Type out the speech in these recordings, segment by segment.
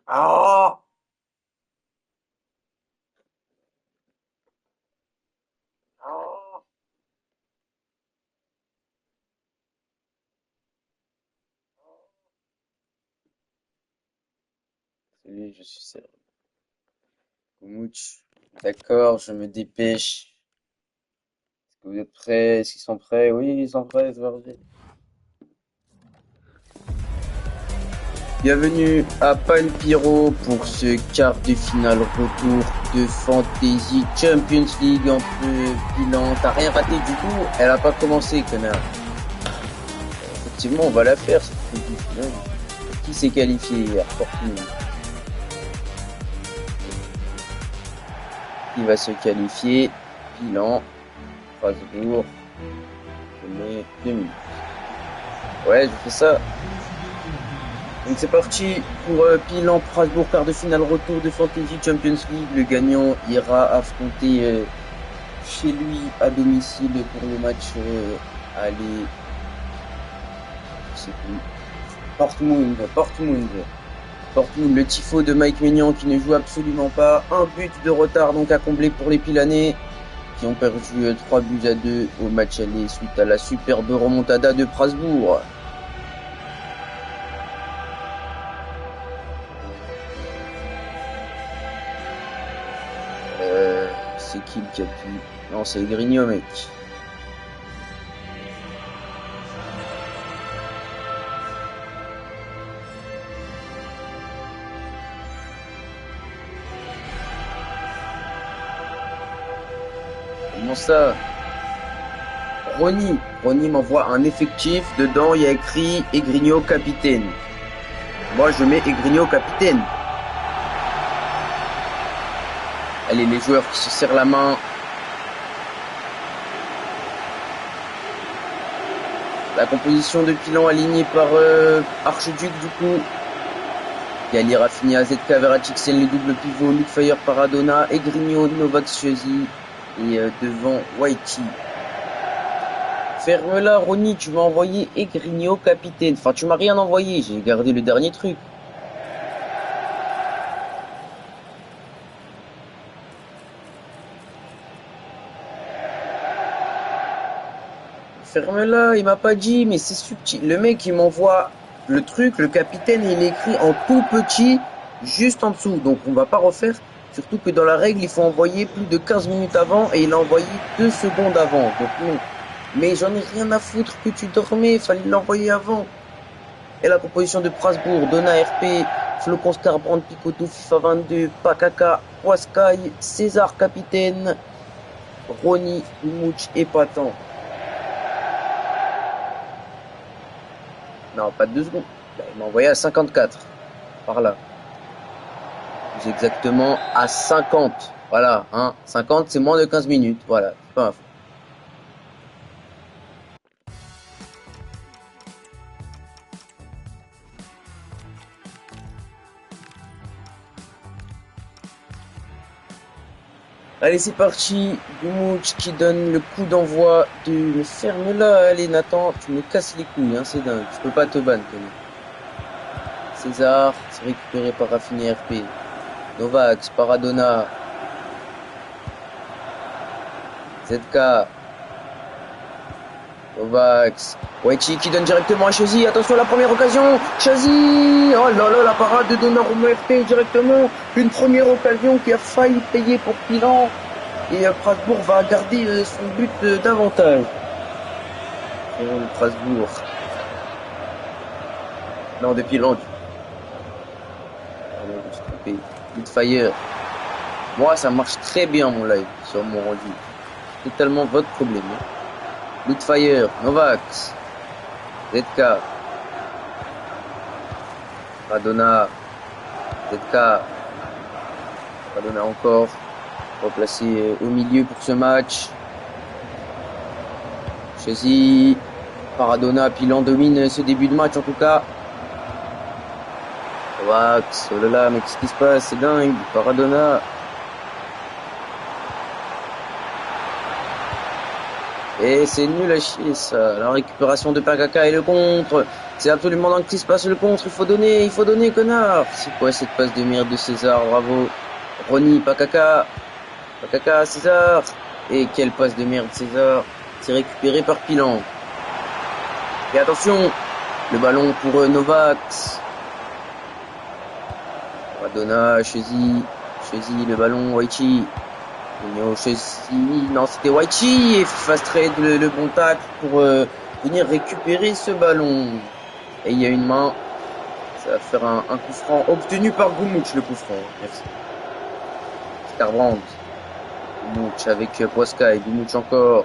Ah! Ah! Salut, je suis Serge. Mouch. D'accord, je me dépêche. Est-ce que vous êtes prêts? Est-ce qu'ils sont prêts? Oui, ils sont prêts, Serge. Bienvenue à Palpiro pour ce quart de finale retour de Fantasy Champions League entre Milan. T'as rien raté du tout? Elle a pas commencé, connard. Effectivement, on va la faire, cette petite finale. Qui s'est qualifié hier? Portland. Qui va se qualifier? Milan, Strasbourg. Je mets 2 minutes. Ouais, je fais ça. Donc c'est parti pour Milan Strasbourg, quart de finale retour de Fantasy Champions League. Le gagnant ira affronter chez lui à domicile pour le match aller, je sais plus, Portmund, le tifo de Mike Maignan qui ne joue absolument pas. Un but de retard donc à combler pour les Pilanais qui ont perdu 3 buts à 2 au match aller suite à la superbe remontada de Strasbourg. C'est qui le capi? Non, c'est Grigno, mec. Comment ça? Ronny m'envoie un effectif. Dedans, il y a écrit Egrigno capitaine. Moi, je mets Egrigno capitaine. Allez, les joueurs qui se serrent la main. La composition de Pilan alignée par Archiduc, du coup. Gali, Rafinha, ZK, Veracixen, les doubles pivots, Luke Fire, Paradona, Egrigno, Novak Chesi et devant Whitey. Ferme-la, Ronny, tu m'as envoyé Egrigno capitaine. Enfin, tu m'as rien envoyé, j'ai gardé le dernier truc. Ferme-la, il m'a pas dit, mais c'est subtil. Le mec, il m'envoie le truc, le capitaine, il est écrit en tout petit, juste en dessous. Donc, on va pas refaire. Surtout que dans la règle, il faut envoyer plus de 15 minutes avant et il a envoyé 2 secondes avant. Donc, non. Mais j'en ai rien à foutre que tu dormais, fallait l'envoyer avant. Et la composition de Prasbourg, Donna RP, Flocon Starbrand, Picoto, FIFA 22, Pakaka, Poiscaille, César capitaine, Ronny, Mouch et Patan. Non, pas de 2 secondes. Bah, il m'a envoyé à 54. Par là. Plus exactement à 50. Voilà, hein. 50, c'est moins de 15 minutes. Voilà, c'est pas un fou. Allez, c'est parti. Dumouch qui donne le coup d'envoi de... Mais ferme-la, allez, Nathan. Tu me casses les couilles, hein, c'est dingue. Je peux pas te ban, quand même. César, c'est récupéré par Rafinha RP. Novax, Paradona. ZK. Novax. Waichi qui donne directement à Chazy. Attention à la première occasion. Chazy. Oh là là, la parade de Donnarumma RP directement. Une première occasion qui a failli payer pour Pilan. Et Strasbourg va garder son but d'avantage. Strasbourg. Non, de Pilan. Pardon, je me suis trompé. Bitfire. Moi, ça marche très bien mon live sur mon rendu. C'est totalement votre problème. Hein. Bitfire. Novax. ZK. Radona. ZK. Radona encore. Replacé au milieu pour ce match. Chelsea. Paradona. Pilan domine ce début de match en tout cas. Novax. Oh là là, mais qu'est-ce qui se passe? C'est dingue. Paradona. Et c'est nul à chier ça. La récupération de Pakaka et le contre. C'est absolument dingue qu'il se passe le contre. Il faut donner, connard. C'est quoi cette passe de merde de César? Bravo. Ronny, Pakaka. Pakaka, César. Et quelle passe de merde César. C'est récupéré par Pilan. Et attention, le ballon pour Novak. Maradona, Chesy, le ballon, Waichi. Non, c'était Waichi et fast trade le bon tacle pour venir récupérer ce ballon. Et il y a une main. Ça va faire un coup franc obtenu par Gumouch, le coup franc. Merci. Skarbrand. Gumouch avec Poisca et Gumouch encore.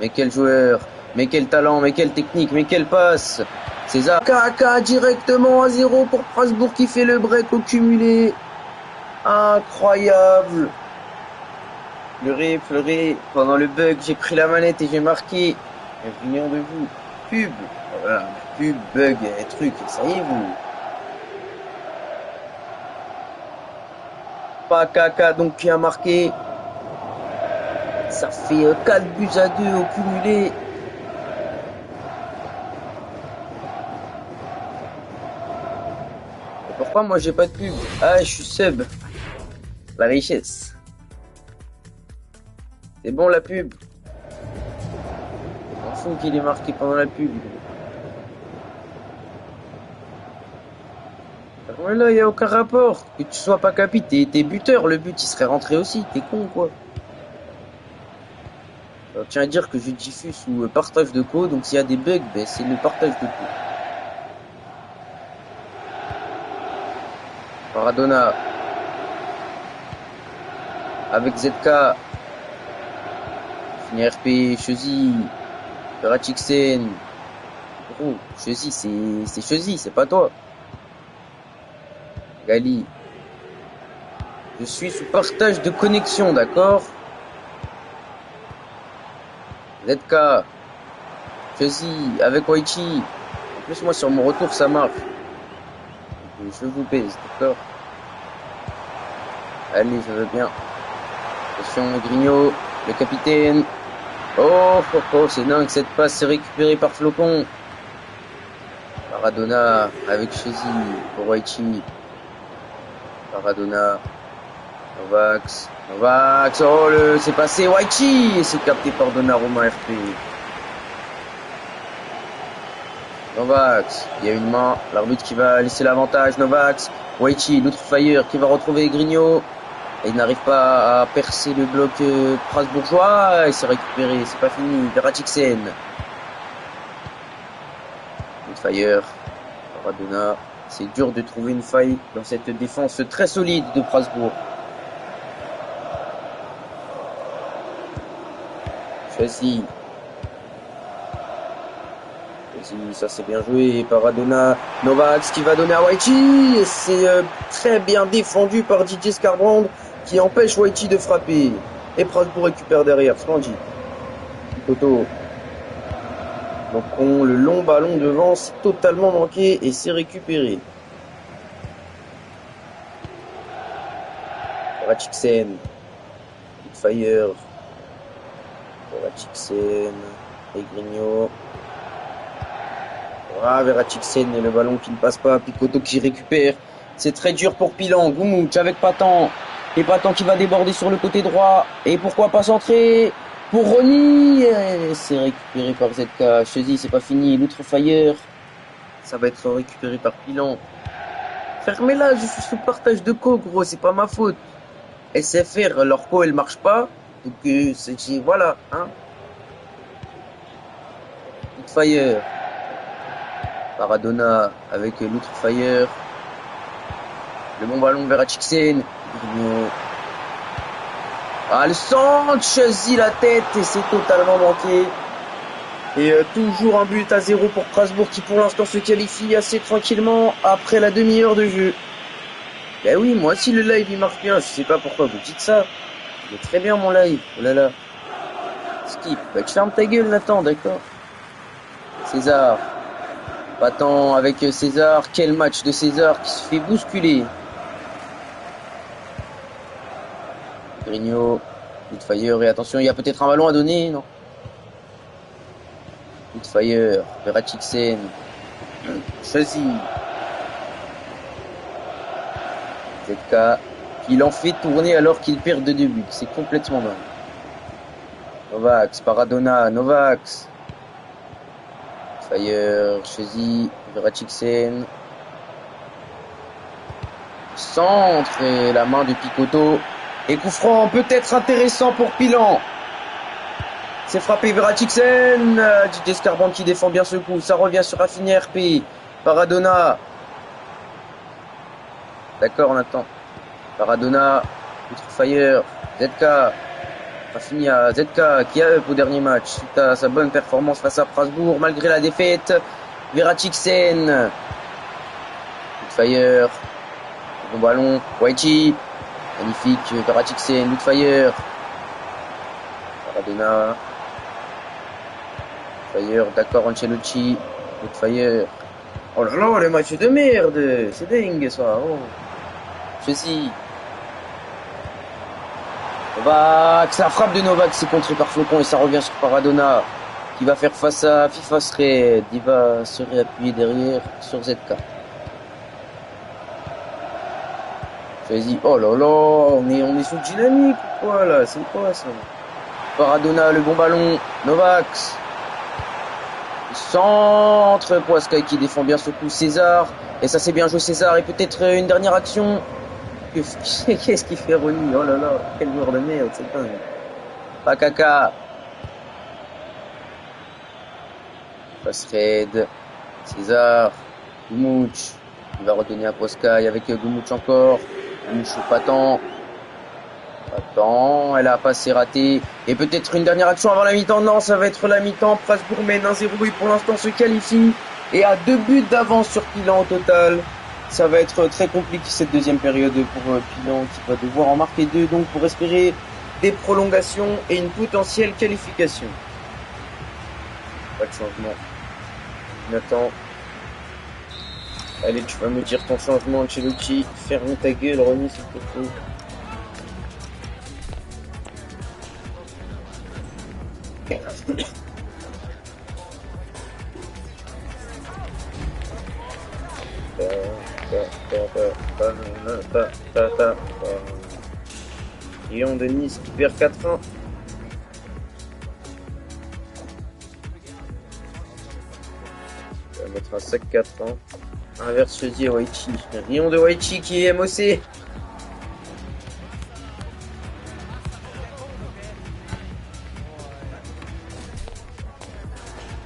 Mais quel joueur, mais quel talent, mais quelle technique, mais quelle passe. César Kaka directement à 0 pour Strasbourg qui fait le break au cumulé. Incroyable. Pleurer, pendant le bug, j'ai pris la manette et j'ai marqué. Rien de vous. Pub. Voilà, pub, bug, truc, ça y est vous. Pas Kaka donc qui a marqué. Ça fait 4 buts à 2 au cumulé. Et pourquoi moi j'ai pas de pub? Ah, je suis sub. La richesse. C'est bon la pub. On s'en fout qu'il est marqué pendant la pub. Ouais, là, il n'y a aucun rapport. Que tu sois pas capité, t'es buteur. Le but, il serait rentré aussi. T'es con, quoi. Alors, tiens à dire que je diffuse sous partage de code. Donc, s'il y a des bugs, ben, c'est le partage de code. Maradona. Avec ZK. Fini RP. Chesy. Ratixen. Gros, Chesy, c'est Chesy, c'est pas toi. Gali. Je suis sous partage de connexion, d'accord? ZK. Chesy, avec Waichi. En plus, moi, sur mon retour, ça marche. Je vous baise, d'accord? Allez, je veux bien. Attention, Grignot, le capitaine. Oh, c'est dingue, cette passe c'est récupérée par Flocon. Maradona avec Chesy pour Waichi. Maradona. Novax. Oh, c'est passé Waichi et c'est capté par Donnarumma RP. Novax. Il y a une main. L'arbitre qui va laisser l'avantage. Novax. Waichi, l'autre fire qui va retrouver Grignot. Et il n'arrive pas à percer le bloc strasbourgeois. Il s'est récupéré. C'est pas fini. Veratixen. Fire. Maradona. C'est dur de trouver une faille dans cette défense très solide de Strasbourg. Chelsea. Ça c'est bien joué. Maradona. Novak qui va donner à Waichi. Et c'est très bien défendu par Didier Skarbrand qui empêche Waichi de frapper. Et Strasbourg récupère derrière. Splendide. Toto. Donc le long ballon devant, c'est totalement manqué et c'est récupéré. Ratixen. Fire. Ratixen. Et Grignot. Ah, Veratixen et le ballon qui ne passe pas. Picoto qui récupère. C'est très dur pour Pilan. Gumouch avec Patan. Et Patan qui va déborder sur le côté droit. Et pourquoi pas centrer pour Ronny. C'est récupéré par ZK. Chesy, c'est pas fini. L'autre fire. Ça va être récupéré par Pilan. Fermez-la, je suis sous partage de co, gros. C'est pas ma faute. SFR, leur co, elle marche pas. Donc, voilà, hein. L'autre fire. Maradona avec l'autre fire. Le bon ballon vers Ratixen. Ah, le centre, Chesy la tête et c'est totalement manqué. Et toujours un but à 0 pour Strasbourg qui pour l'instant se qualifie assez tranquillement après la demi-heure de jeu. Ben oui, moi aussi le live il marche bien, je sais pas pourquoi vous dites ça. Il est très bien mon live, oh là là. Skip, bah tu fermes ta gueule Nathan, d'accord. César. Patan avec César, quel match de César qui se fait bousculer. Grignot, Fire et attention, il y a peut-être un ballon à donner, non? Fire, Verachiksen, Chazy, ZK, il en fait tourner alors qu'il perd de 2 buts. C'est complètement dingue. Novax, Paradona, Novax, Fire, Chazy, Verachiksen, centre et la main de Picoto. Et coup franc peut-être intéressant pour Pilan. C'est frappé Verachiksen. Didier Scarban qui défend bien ce coup. Ça revient sur Rafinha RP. Paradona. D'accord, on attend. Paradona. Fire. ZK. Rafinha. ZK qui a up au dernier match. Suite à sa bonne performance face à Strasbourg. Malgré la défaite. Verachiksen. Fire. Bon ballon. Waichi. Magnifique. Verachiksen. Fire. Paradona. Fire, d'accord, Ancelotti, Fire. Oh là là, le match de merde, c'est dingue ça. Oh. Ceci. Novak, la frappe de Novak, c'est contré par Flocon et ça revient sur Paradona qui va faire face à FIFA Red. Il va se réappuyer derrière sur ZK. Ceci. Oh là là, on est sous dynamique ou quoi là? C'est quoi ça? Paradona, le bon ballon. Novak. Centre, Poiscaille qui défend bien ce coup, César, et ça c'est bien joué César, et peut-être une dernière action. Qu'est-ce qu'il fait Ronny? Oh là là, quel joueur de merde, c'est dingue. Pakaka. Red, César, Goumouch, il va redonner à Poiscaille avec Goumouch encore, Goumouch pas tant. Attends, elle a passé raté. Et peut-être une dernière action avant la mi-temps. Non, ça va être la mi-temps. Strasbourg mène 1-0 et pour l'instant se qualifie. Et a 2 buts d'avance sur Pilan au total. Ça va être très compliqué cette deuxième période pour Pilan qui va devoir en marquer 2. Donc pour espérer des prolongations et une potentielle qualification. Pas de changement. Nathan. Allez, tu vas me dire ton changement, Ancelotti. Ferme ta gueule, Ronny, s'il te plaît. Lyon de Nice qui perd 4-1. On va mettre un sac 4-1. Inverse Chazy et Waichi. Lyon de Waichi qui est MOC.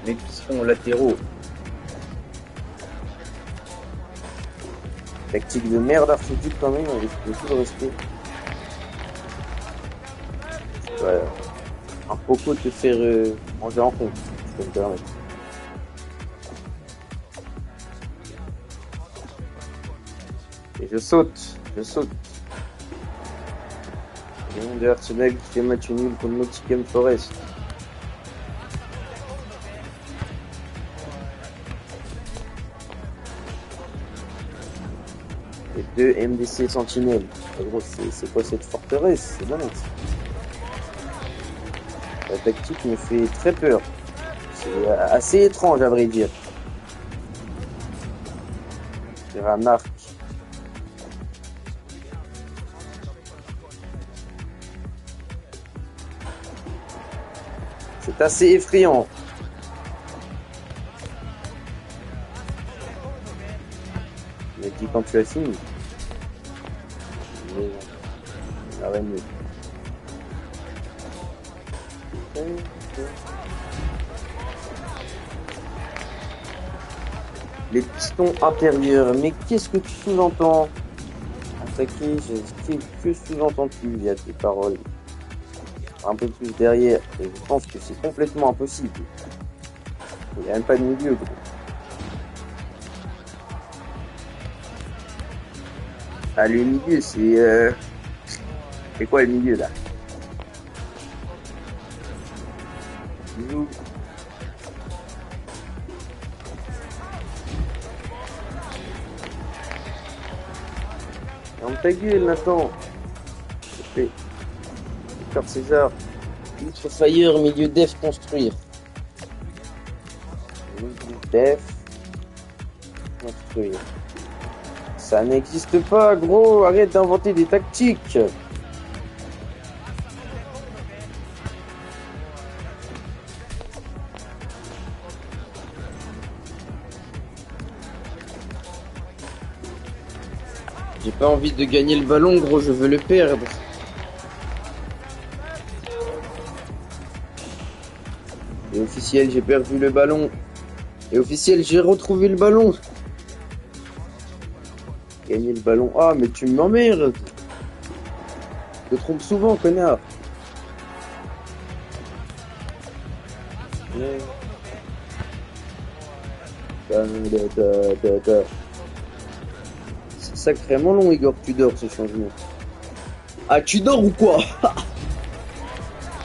Les pistons latéraux. Tactique de merde Archétype quand même, on risque beaucoup de rester. Ouais. Un Poco te faire manger en compte, si je peux me permettre. Et je saute. Le nom de Arsenal qui fait match nul contre Nottingham Forest. Et 2 MDC Sentinelle. Gros, c'est quoi cette forteresse? C'est dingue. La tactique me fait très peur. C'est assez étrange à vrai dire. C'est un arc. C'est assez effrayant. Il m'a dit quand tu as fini. Ah ouais, mieux. Les pistons intérieurs. Mais qu'est-ce que tu sous-entends? Attaquer, que sous-entends-tu via tes paroles? Un peu plus derrière. Et je pense que c'est complètement impossible. Il n'y a même pas de milieu, gros. Ah, le milieu, c'est... C'est quoi le milieu, là? Bisous. Ferme ta gueule, Nathan. S'il te plaît. Victor César. Ultra Fire, milieu def construire. Def. Construire. Ça n'existe pas, gros. Arrête d'inventer des tactiques. J'ai pas envie de gagner le ballon, gros, je veux le perdre. Et officiel, j'ai perdu le ballon. Et officiel, j'ai retrouvé le ballon. Gagner le ballon. Ah, mais tu m'emmerdes. Je te trompe souvent, connard. C'est sacrément long, Igor, tu dors ce changement. Ah, tu dors ou quoi?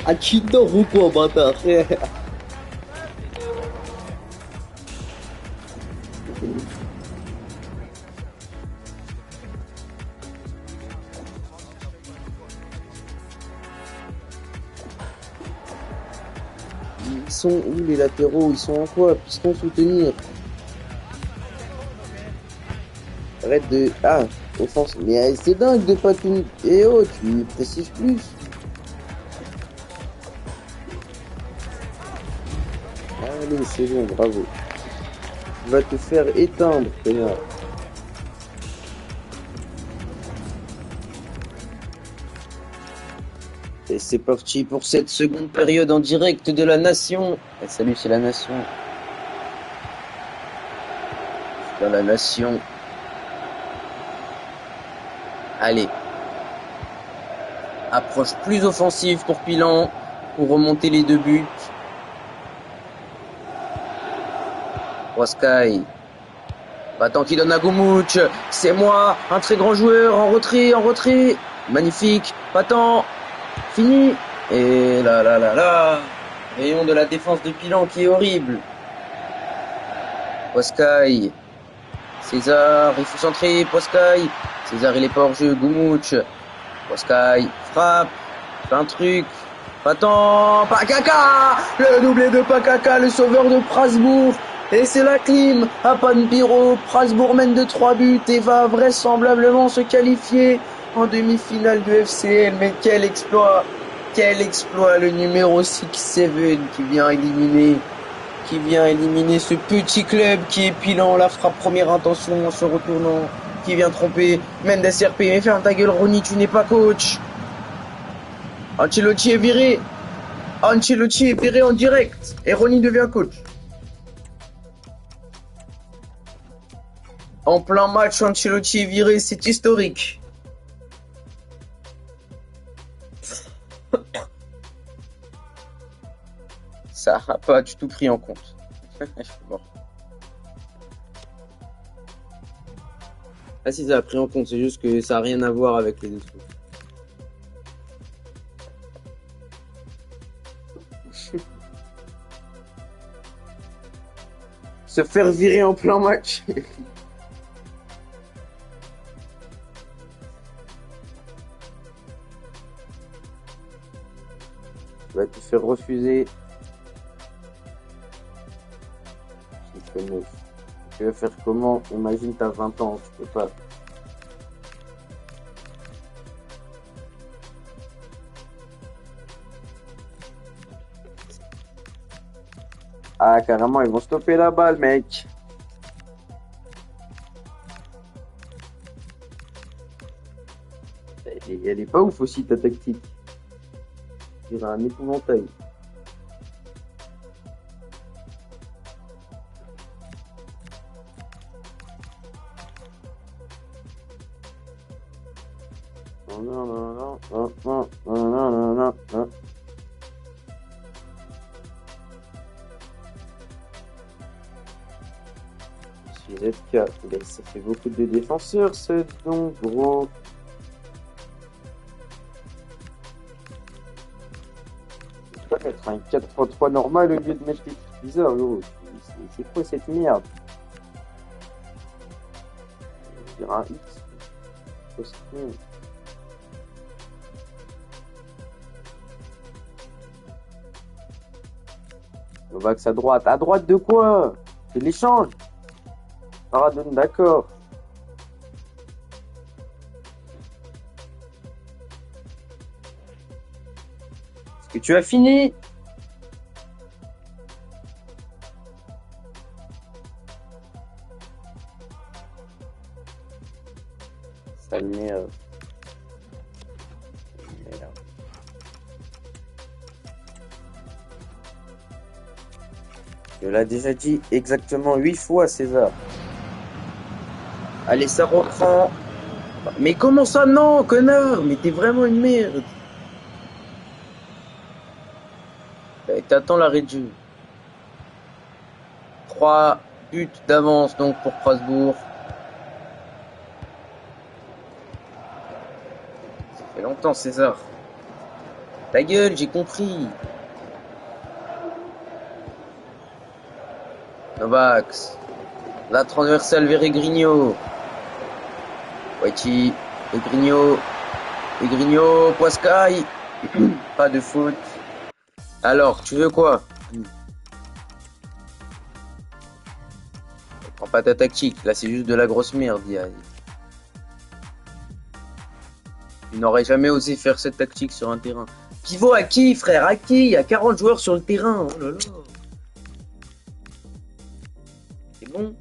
Ah, tu dors ou quoi, bâtard? Ils sont où les latéraux? Ils sont en quoi? Piston soutenir. Arrête de... Ah, offense. Mais c'est dingue de pas tout... Eh oh, tu précises plus. Allez, c'est bon, bravo. Tu vas te faire éteindre, connard. Et c'est parti pour cette seconde période en direct de la Nation. Et salut, c'est la Nation. Dans la Nation. Allez. Approche plus offensive pour Pilan. Pour remonter les 2 buts. Waskai. Battant qui donne à Goumouch. C'est moi, un très grand joueur. En retrait, en retrait. Magnifique. Battant. Fini. Et là. Rayon de la défense de Pilan qui est horrible. Waskai. César, il faut centrer. Waskai. César, il est pas hors jeu. Goumouch. Waskai. Frappe. Fait un truc. Attends. Pakaka. Le doublé de Pakaka, le sauveur de Prasbourg. Et c'est la clim. À Panpiro. Prasbourg mène de 3 buts et va vraisemblablement se qualifier en demi-finale du FCL. Mais quel exploit. Quel exploit, le numéro 6-7 qui vient éliminer ce petit club qui est Pilan. La frappe première intention en se retournant, qui vient tromper Mendes RP. Mais ferme ta gueule, Ronny, tu n'es pas coach. Ancelotti est viré. Ancelotti est viré en direct et Ronny devient coach. En plein match, Ancelotti est viré, c'est historique. Ça n'a pas du tout pris en compte. Je suis mort. Ah si, ça a pris en compte, c'est juste que ça n'a rien à voir avec les deux trucs. Se faire virer en plein match. Tu vas te faire refuser. Tu vas faire comment? Imagine t'as 20 ans, tu peux pas. Ah carrément, ils vont stopper la balle, mec. Elle est pas ouf aussi ta tactique. Il y a un épouvantail. ZK, ça fait beaucoup de défenseurs, ce don gros. Je peux pas mettre un 4-3-3 normal au lieu de mettre des trucs bizarres, gros. C'est quoi cette merde? Je vais dire un X. Novax à droite. À droite de quoi? C'est l'échange. Maradona, d'accord. Est-ce que tu as fini? Sale merde. Merde. Je l'ai déjà dit exactement 8 fois, César. Allez, ça reprend. Mais comment ça, non, connard? Mais t'es vraiment une merde. T'attends l'arrêt de jeu. 3 buts d'avance donc pour Strasbourg. Ça fait longtemps, César. Ta gueule, j'ai compris. Novax. La transversale vers Egrigno. Waiti. Egrigno, Poiscaille. Pas de faute. Alors, tu veux quoi? Prends pas ta tactique. Là, c'est juste de la grosse merde. Tu n'aurais jamais osé faire cette tactique sur un terrain. Pivot à qui, frère? À qui? Il y a 40 joueurs sur le terrain. Oh là là. C'est bon?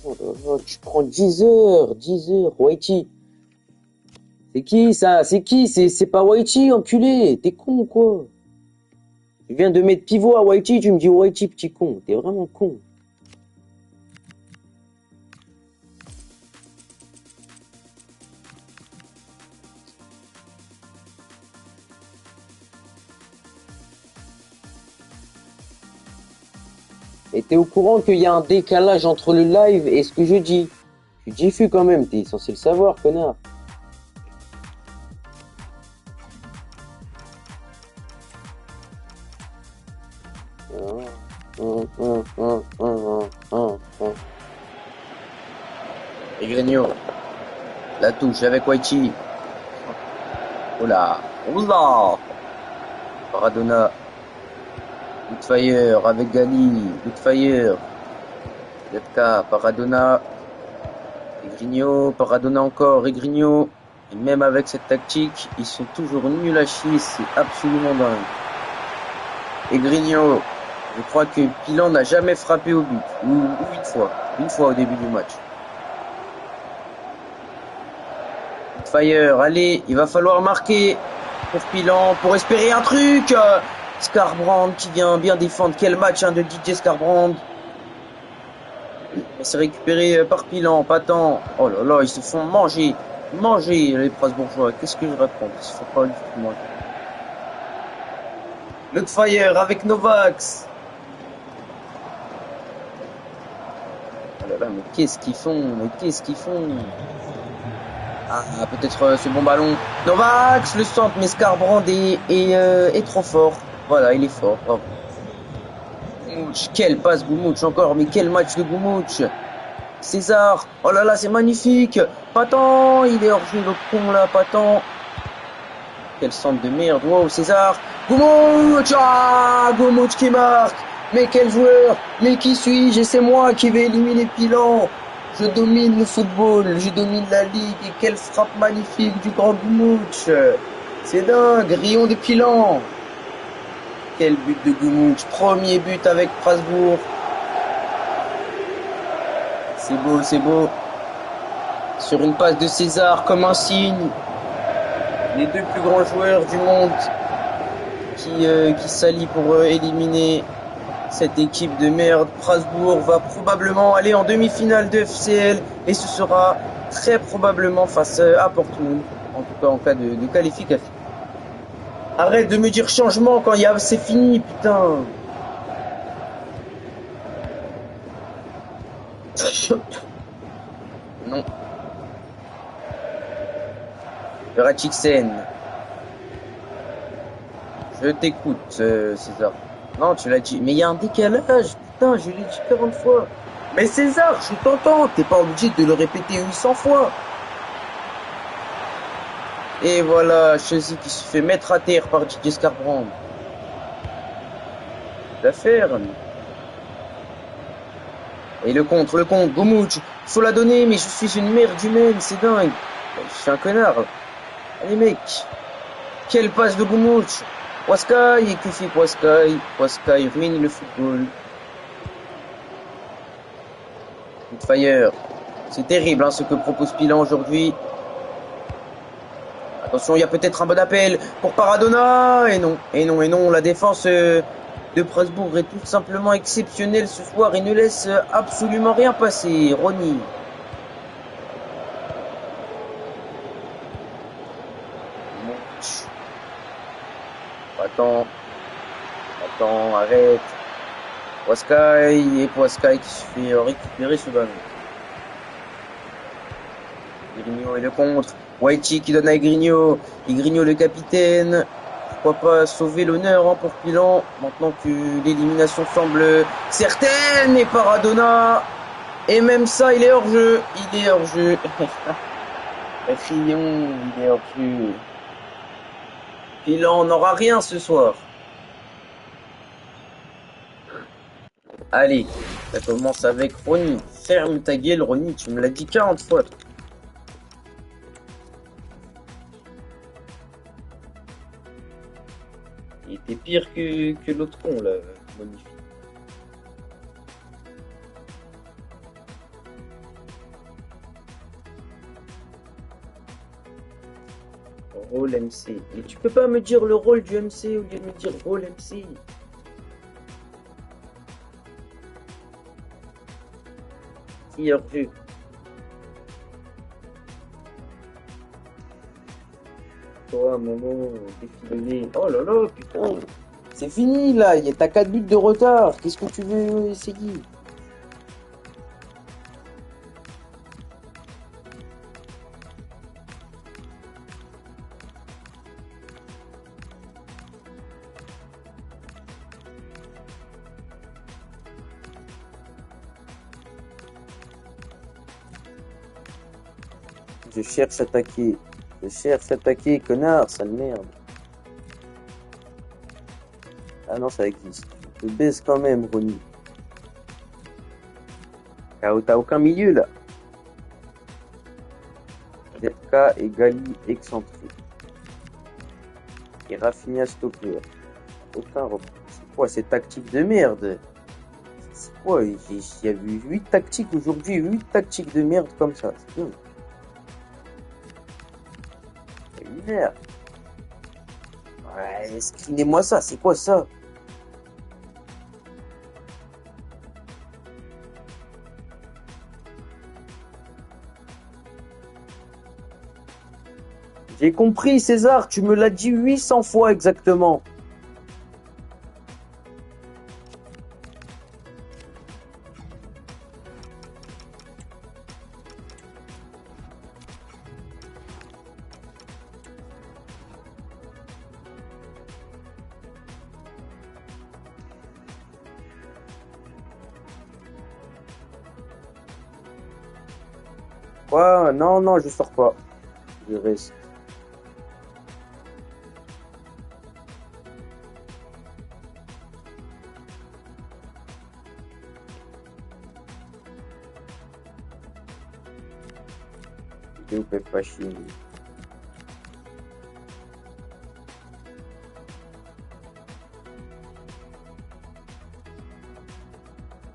Oh là là, tu prends 10 heures. Waiti. C'est qui ça? C'est qui? C'est pas Waiti, enculé. T'es con ou quoi? Tu viens de mettre pivot à Waiti, tu me dis Waiti, petit con. T'es vraiment con. Et t'es au courant qu'il y a un décalage entre le live et ce que je dis? Tu diffus quand même, t'es censé le savoir, connard. Egrigno. La touche avec Waiti. Oula. Maradona. Goodfire avec Gali. Goodfire. ZK. Maradona. Egrigno. Maradona encore. Egrigno. Et même avec cette tactique, ils sont toujours nuls à chier. C'est absolument dingue. Egrigno. Je crois que Pilan n'a jamais frappé au but. Ou une fois. Une fois au début du match. Fire, allez, il va falloir marquer pour Pilan, pour espérer un truc. Skarbrand qui vient bien défendre. Quel match de DJ Skarbrand. C'est récupéré par Pilan, pas tant. Oh là là, ils se font manger les Strasbourgeois. Qu'est-ce que je raconte? Ils se font pas du tout manger. Le Fire avec Novax. Oh là là, mais qu'est-ce qu'ils font? Ah, peut-être ce bon ballon. Novax, le centre, mais Skarbrand est trop fort. Voilà, il est fort. Bravo. Goumouch, quelle passe Goumouch encore, mais quel match de Goumouch. César, oh là là, c'est magnifique. Patent, il est hors jeu, le con là, Patent. Quel centre de merde. Wow, César. Goumouch, Goumouch qui marque. Mais quel joueur. Mais qui suis-je? Et c'est moi qui vais éliminer Pilan. Je domine le football, je domine la ligue, et quelle frappe magnifique du grand Goumouch. C'est dingue, Rion de Pilan. Quel but de Goumouch, premier but avec Strasbourg. C'est beau. Sur une passe de César, comme un signe. Les deux plus grands joueurs du monde qui s'allient pour éliminer cette équipe de merde. Strasbourg va probablement aller en demi-finale de FCL et ce sera très probablement face à Portmund, en tout cas en cas de qualification. Arrête de me dire changement quand c'est fini, putain. Non. Verachiksen. Je t'écoute, César. Non, tu l'as dit. Mais il y a un décalage. Putain, je l'ai dit 40 fois. Mais César, je t'entends. T'es pas obligé de le répéter 800 fois. Et voilà, Chelsea qui se fait mettre à terre par Didier Scarbrand. L'affaire. Et le contre, Goumouch. Faut la donner, mais je suis une merde humaine, c'est dingue. Je suis un connard. Allez mec. Quelle passe de Goumouch. Waskai, et que fait Waskai? Waskai ruine le football. Fire. C'est terrible hein, ce que propose Pilan aujourd'hui. Attention, il y a peut-être un bon appel pour Paradona. Et non, la défense de Presbourg est tout simplement exceptionnelle ce soir et ne laisse absolument rien passer. Ronny. Attends, arrête. Waskai qui se fait récupérer ce ballon. Grigno et le contre. Whitey qui donne à Grigno. Et Grigno le capitaine. Pourquoi pas sauver l'honneur hein, pour Pilan. Maintenant que l'élimination semble certaine. Et Paradona. Et même ça, il est hors jeu. Fillon, il est hors jeu. Pilan n'aura rien ce soir. Allez, ça commence avec Ronny. Ferme ta gueule, Ronny. Tu me l'as dit 40 fois. Il était pire que l'autre con, là. Magnifique. Rôle MC. Mais tu peux pas me dire le rôle du MC au lieu de me dire rôle MC. Qui a revu? Toi, maman, défilé. Oh là là, putain. C'est fini là, t'as 4 buts de retard. Qu'est-ce que tu veux essayer? Je cherche à attaquer, connard, sale merde. Ah non, ça existe. Je te baisse quand même, Ronny. T'as aucun milieu, là. ZK et Gali excentré. Et Rafinha stopper. Aucun repos. C'est quoi cette tactique de merde? C'est quoi? Il y a eu 8 tactiques aujourd'hui, 8 tactiques de merde comme ça. C'est bien. Merde. Ouais, screenez-moi ça, c'est quoi ça? J'ai compris, César, tu me l'as dit 800 fois exactement. Quoi? Non, je sors pas. Je reste. Vidéo peut pas chier.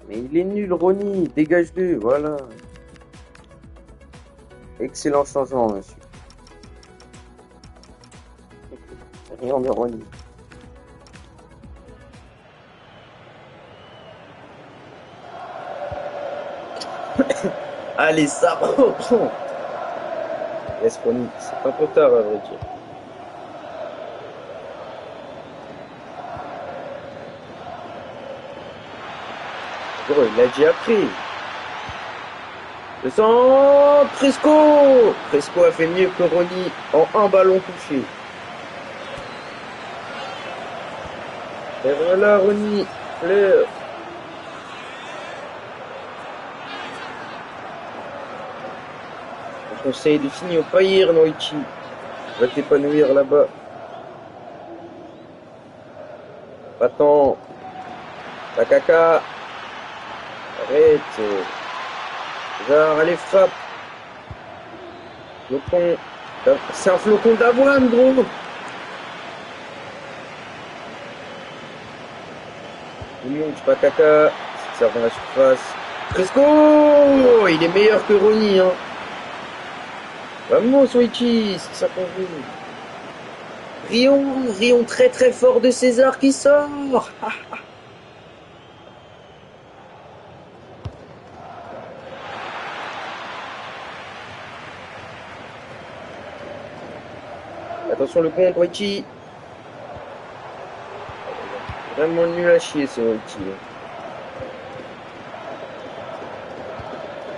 Mais il est nul, Ronny. Dégage-le, voilà. Excellent changement, monsieur. Rien de Ronny. Allez, ça reprend. Laisse Ronny, c'est un peu tard à vrai dire. Oh, il l'a dit après. Le sang, Presco a fait mieux que Ronny en un ballon touché. Et voilà Ronny, pleure. On conseille de signer au Bayern, Noïti. Va t'épanouir là-bas. Attends. Pakaka. Arrête. Genre, allez, frappe. Flocon. C'est un flocon d'avoine, gros. Gumouch, Pakaka. Ça va dans la surface. Fresco. Il est meilleur que Ronny, hein. Vamos, Soichi. C'est ça qu'on veut. Rion très très fort de César qui sort. Attention le compte, Waichi. Vraiment nul à chier ce Waichi.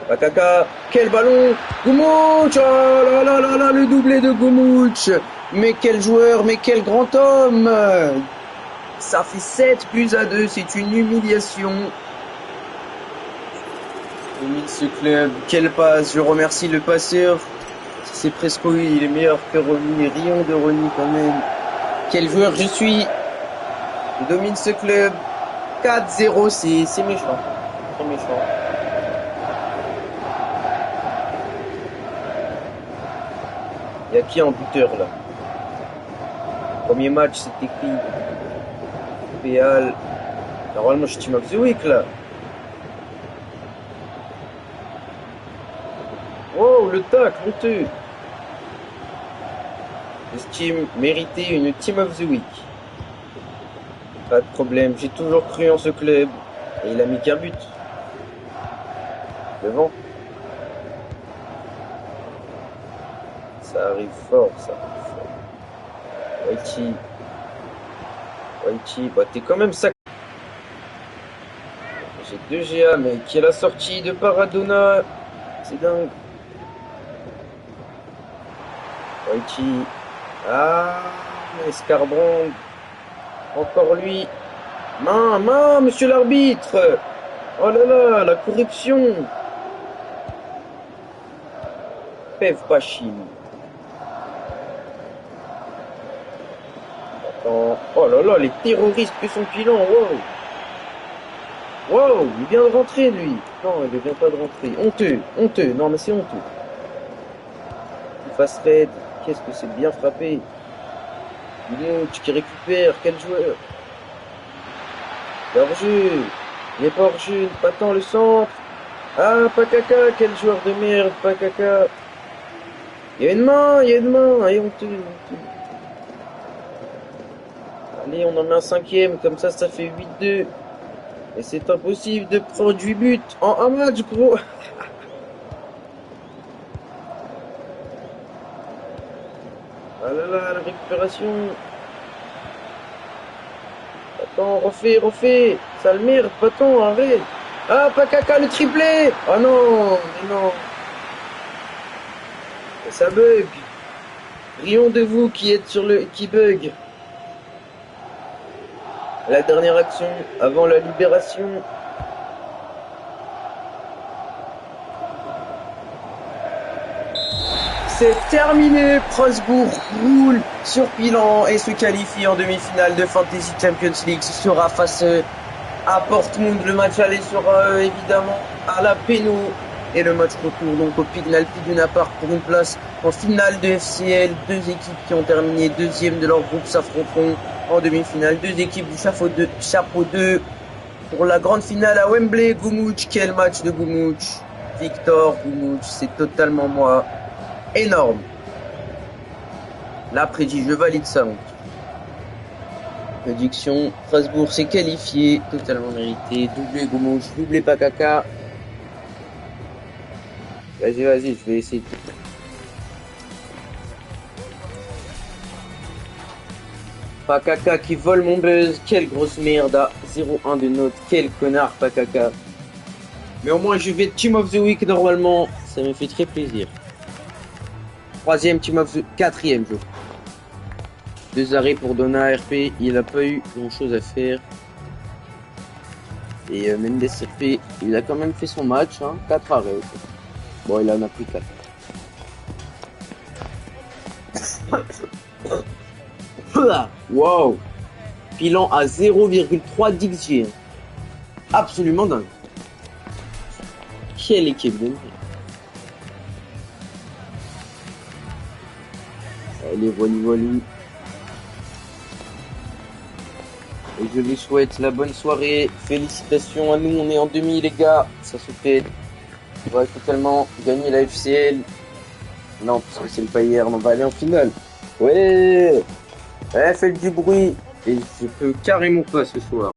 Pakaka, quel ballon. Gumouch, oh là là là là, le doublé de Gumouch. Mais quel joueur, mais quel grand homme. Ça fait 7-2, c'est une humiliation. Domine ce club, quelle passe, je remercie le passeur. C'est presque lui, il est meilleur que Ronny, Rion de Ronny quand même. Quel joueur je suis. Je domine ce club. 4-0, c'est méchant. C'est méchant. Il y a qui en buteur là? Premier match, c'était qui? Péal. Normalement, je suis Team of the Week là. Wow, le tac, honteux. J'estime mériter une Team of the Week. Pas de problème, j'ai toujours cru en ce club. Et il a mis qu'un but. Devant. Ça arrive fort, ça arrive fort. Waichi, bah t'es quand même sac. J'ai 2 GA, mais qui est la sortie de Paradona. C'est dingue. Waichi. Ah, Escarbrand. Encore lui. Main, monsieur l'arbitre. Oh là là, la corruption. Pev Pachim. Attends. Oh là là, les terroristes que sont pilants. Wow. Wow, il vient de rentrer lui. Non, il ne vient pas de rentrer. Honteux. Non, mais c'est honteux. Il fasse raid. Qu'est-ce que c'est bien frappé. Gumouch qui récupère. Quel joueur. Hors-jeu. Il n'est pas hors-jeu. Pas tant le centre. Ah, Pakaka. Quel joueur de merde, Pakaka. Il y a une main. Allez, honteux. Allez, on en met un 5e. Comme ça fait 8-2. Et c'est impossible de prendre 8 buts en un match, gros. Ah là là, la récupération. Attends, refais. Sale merde, Paton, arrête. Ah, Pakaka, le triplé. Oh non, mais non. Et ça bug. Rions de vous qui êtes qui bug. La dernière action avant la libération. C'est terminé. Prosbourg roule sur Pilan et se qualifie en demi-finale de Fantasy Champions League. Ce sera face à Portmund. Le match aller sera évidemment à la Péno. Et le match retour donc au Pignal Piduna Park pour une place en finale de FCL. 2 équipes qui ont terminé deuxième de leur groupe s'affronteront en demi-finale. 2 équipes du chapeau 2 pour la grande finale à Wembley. Gumouch, quel match de Gumouch. Victor Gumouch, c'est totalement moi. Énorme. Là, prédit, je valide ça. Prédiction, Strasbourg s'est qualifié, totalement mérité. Doublé Gumouch, doublé Pakaka. Vas-y, je vais essayer. Pakaka qui vole mon buzz. Quelle grosse merde à 0-1 de note. Quel connard Pakaka. Mais au moins je vais Team of the Week normalement. Ça me fait très plaisir. 3e Team of the... 4e jour. 2 arrêts pour Donna RP. Il n'a pas eu grand chose à faire. Et Mendes RP, il a quand même fait son match. 4 arrêts. Bon, il en a pris 4. Wow. Bilan à 0,3 d'XG. Absolument dingue. Quelle équipe de... Allez, voilà. Et je vous souhaite la bonne soirée. Félicitations à nous, on est en demi les gars. Ça se fait. On va totalement gagner la FCL. Non, parce que c'est le Bayern, on va aller en finale. Ouais. Faites du bruit. Et je peux carrément pas ce soir.